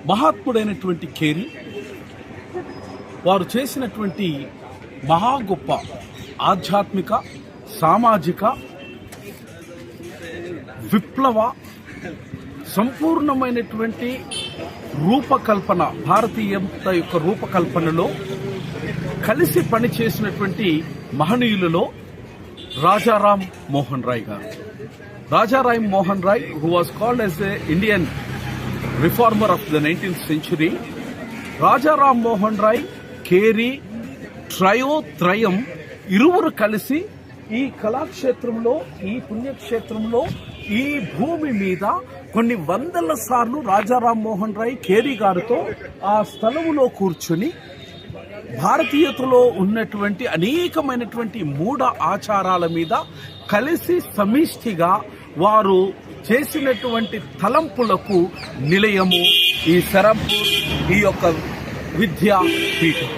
మహాత్ముడైనటువంటి Carey వారు చేసినటువంటి మహా గొప్ప ఆధ్యాత్మిక, సామాజిక, విప్లవ సంపూర్ణమైనటువంటి రూపకల్పన, భారతీయత యొక్క రూపకల్పనలో కలిసి పనిచేసినటువంటి మహనీయులలో రాజారాం మోహన్ రాయ్ గారు. Rajaram Mohan Roy, who was called as the Indian reformer of the 19th century. Rajaram Mohan Roy, Carey, త్రయం ఇరువురు కలిసి ఈ కళాక్షేత్రంలో, ఈ పుణ్యక్షేత్రంలో, ఈ భూమి మీద కొన్ని వందల సార్లు రాజారాం మోహన్ రాయ్ కేరీ గారితో ఆ స్థలములో కూర్చుని భారతీయతలో ఉన్నటువంటి అనేకమైనటువంటి మూఢ ఆచారాల మీద కలిసి సమిష్టిగా వారు చేసినటువంటి తలంపులకు నిలయము ఈ సెరంపూర్, ఈ యొక్క విద్యా పీఠం.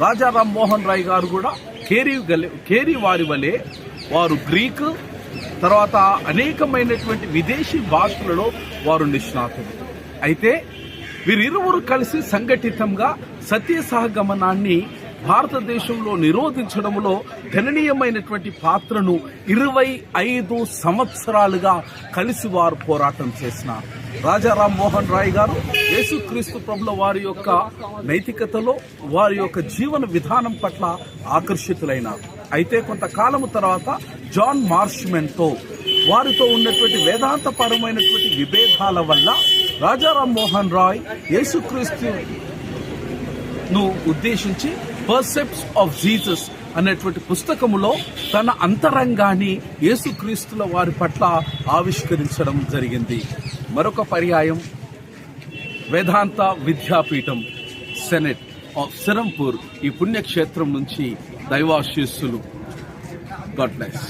రాజారాం మోహన్ రాయ్ గారు కూడా కేరీ వారి వలె వారు గ్రీకు, తర్వాత అనేకమైనటువంటి విదేశీ భాషలలో వారు నిష్ణాతులు. అయితే వీరిరువురు కలిసి సంఘటితంగా సత్యసహగమనాన్ని భారతదేశంలో నిరోధించడంలో గణనీయమైనటువంటి పాత్రను 25 సంవత్సరాలుగా కలిసి వారు పోరాటం చేసినారు. రాజారాం మోహన్ రాయ్ గారు యేసుక్రీస్తు ప్రభుల వారి యొక్క నైతికతలో, వారి యొక్క జీవన విధానం పట్ల ఆకర్షితులైనారు. అయితే కొంతకాలము తర్వాత జాన్ మార్ష్మెన్తో వారితో ఉన్నటువంటి వేదాంతపరమైనటువంటి విభేదాల వల్ల రాజారాం మోహన్ రాయ్ యేసుక్రీస్తును ఉద్దేశించి పర్సెప్ట్స్ ఆఫ్ జీసస్ అనేటువంటి పుస్తకములో తన అంతరంగాన్ని యేసుక్రీస్తుల వారి పట్ల ఆవిష్కరించడం జరిగింది. మరొక పర్యాయం వేదాంత విద్యాపీఠం సెనెట్ ఆఫ్ సెరంపూర్ ఈ పుణ్యక్షేత్రం నుంచి దైవాశీస్సులు. God bless.